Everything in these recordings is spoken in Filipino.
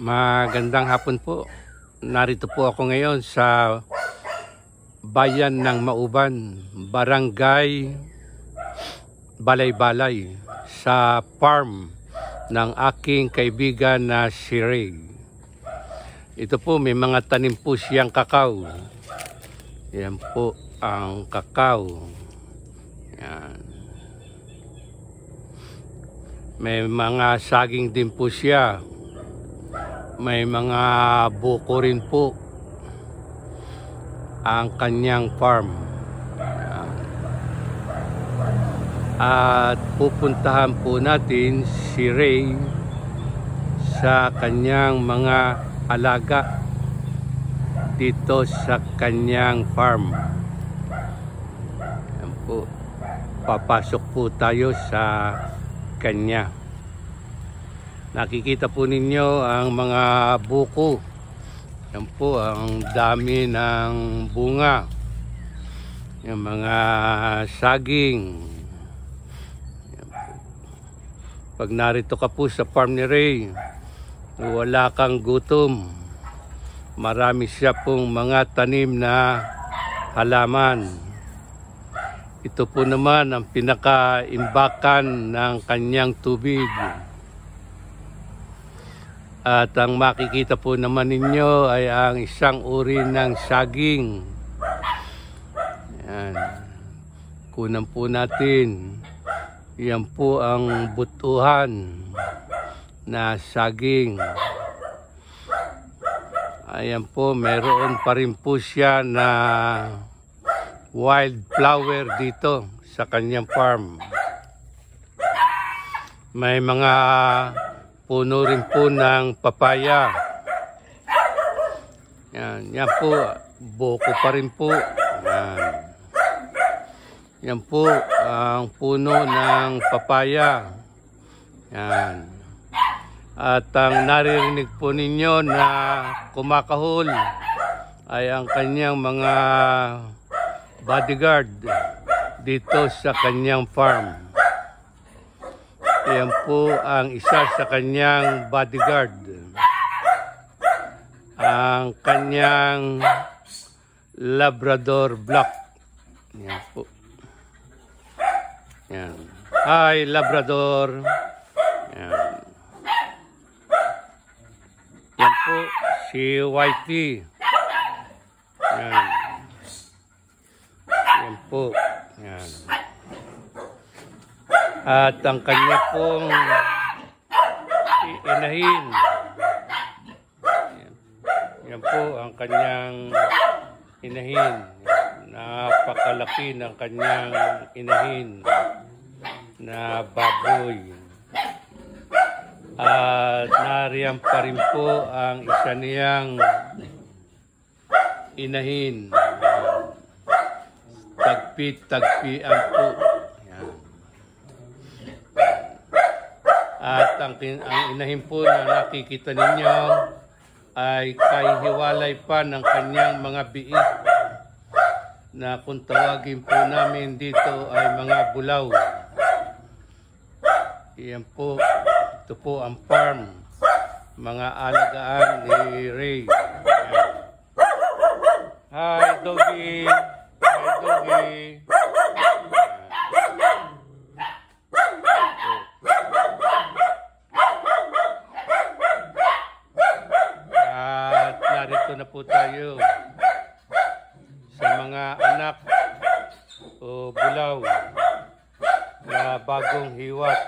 Magandang hapon po. Narito po ako ngayon sa bayan ng Mauban, Barangay Balay-Balay, sa farm ng aking kaibigan na si Ray. Ito po, may mga tanim po siyang kakao. Yan po ang kakao. Yan. May mga saging din po siya. May mga buko rin po ang kanyang farm. At pupuntahan po natin si Ray sa kanyang mga alaga dito sa kanyang farm. Yan po. Papasok po tayo sa kanya. Nakikita po ninyo ang mga buko. Yan po, ang dami ng bunga. Yung mga saging. Yan po. Pag narito ka po sa farm ni Ray, wala kang gutom. Marami siya pong mga tanim na halaman. Ito po naman ang pinaka-imbakan ng kanyang tubig. At ang makikita po naman ninyo ay ang isang uri ng saging. Yan. Kunan po natin. Yan po ang butuhan na saging. Ayan po, meron pa rin po siya na wildflower dito sa kanyang farm. May mga puno rin po ng papaya. Yan po, buko pa rin po. Yan po ang puno ng papaya. Yan. At ang naririnig po ninyo na kumakahol ay ang kanyang mga bodyguard dito sa kanyang farm. Yan po ang isa sa kanyang bodyguard. Ang kanyang Labrador Black. Yan po. Yan. Hi, Labrador. Yan. Yan po, si Whitey. Yan. Yan po. Yan. At ang kanya pong inahin. Yan po ang kanyang inahin. Napakalaki ng kanyang inahin na baboy. At nariyan pa rin po ang isa niyang inahin. Tagpi-tagpian po. At ang inahin po na nakikita ninyo ay kahihiwalay pa ng kanyang mga biik na kung tawagin po namin dito ay mga bulaw. Yan po, ito po ang farm, mga alagaan ni Ray. Hi, doggy! Hi, doggy! Narito na po tayo sa mga anak o bulaw na bagong hiwat.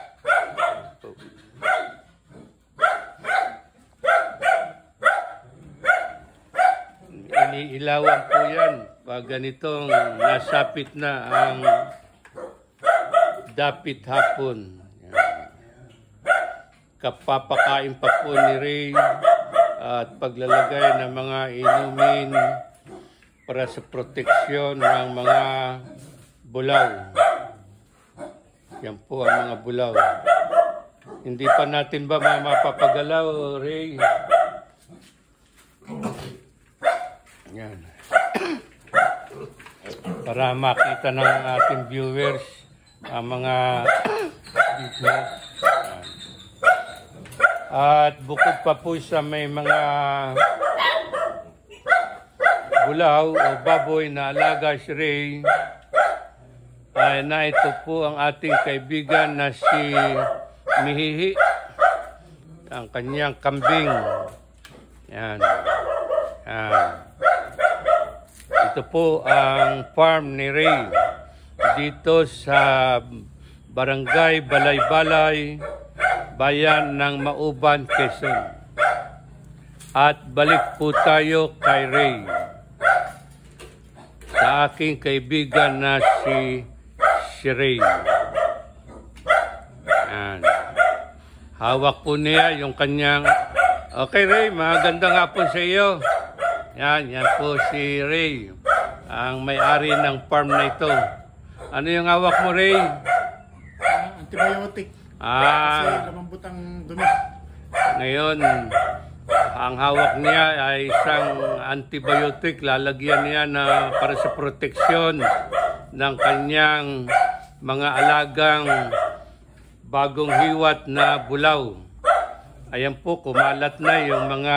Iniilawan po yan pag ganitong nasapit na ang dapit hapon. Kapapakain pa po ni Ray at paglalagay ng mga inumin para sa proteksyon ng mga bulaw. Yan po ang mga bulaw. Hindi pa natin ba mapapagalaw, Ray? Yan. Para makita ng ating viewers ang mga dito. At bukod pa po sa may mga bulaw o baboy na alaga si Ray, ay na ito po ang ating kaibigan na si Mihihi, ang kanyang kambing. Yan. Yan. Ito po ang farm ni Ray dito sa Barangay Balay-Balay, Bayan ng Mauban, Quezon. At balik po tayo kay Ray, sa aking kaibigan na si Ray. Yan. Hawak po niya yung kanyang... Okay, Ray, magandang hapon sa iyo. Yan po si Ray, ang may-ari ng farm na ito. Ano yung hawak mo, Ray? Antibiotic. Kasi lumambot ang dumi. Ngayon, ang hawak niya ay isang antibiotic. Lalagyan niya na para sa proteksyon ng kanyang mga alagang bagong hiwat na bulaw. Ayan po, kumalat na yung mga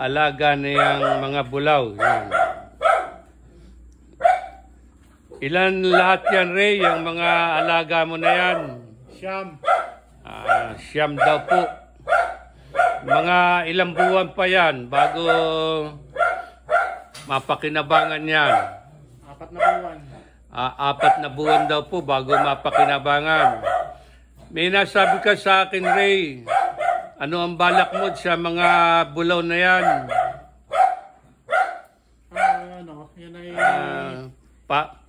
alaga niyang mga bulaw. Yan. Ilan lahat yan, Ray, yung mga alaga mo na yan? Siyam. Siyam daw po. Mga ilang buwan pa yan bago mapakinabangan yan? 4 na buwan. 4 na buwan daw po bago mapakinabangan. May nasabi ka sa akin, Ray. Ano ang balak mo sa mga bulaw na yan? Yan ay...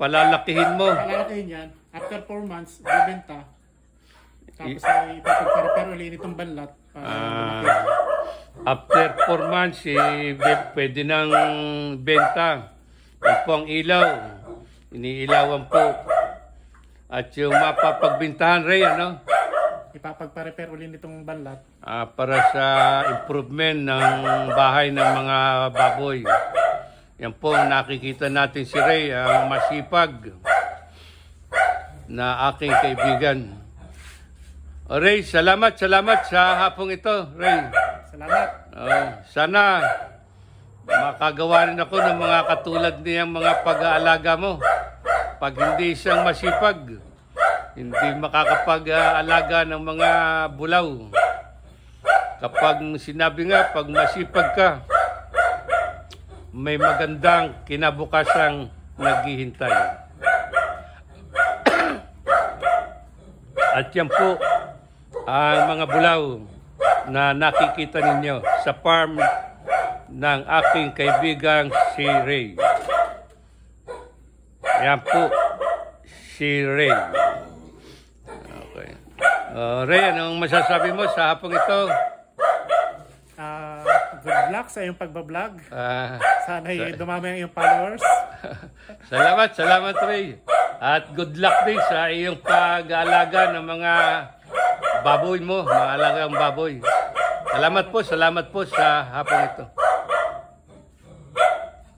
Palalakihin mo. Palalakihin yan. After 4 months, bibenta. Tapos ay ipapagpa-repair ulit itong banlat. After 4 months, pwede nang benta. Yan po ang ilaw. Iniilawan po. At yung mapapagbintahan, Ray, ano? Ipapagpa-repair ulit itong banlat. Para sa improvement ng bahay ng mga baboy. Yan po, nakikita natin si Ray, ang masipag na aking kaibigan. Ray, salamat sa hapong ito, Ray. Salamat. Sana makagawa rin ako ng mga katulad niyang mga pag-aalaga mo. Pag hindi siyang masipag, hindi makakapag-alaga ng mga bulaw. Kapag sinabi nga, pag masipag ka, may magandang kinabukasang naghihintay. At yan po ang mga bulaw na nakikita ninyo sa farm ng aking kaibigang si Ray. Yan po si Ray. Okay. Ray, anong masasabi mo sa hapong ito? Good luck sa iyong pagbablog. Sana'y dumami ang iyong followers. Salamat Ray. At good luck din sa iyong pag-aalaga ng mga baboy mo, mga alagang baboy. Salamat po sa hapong ito.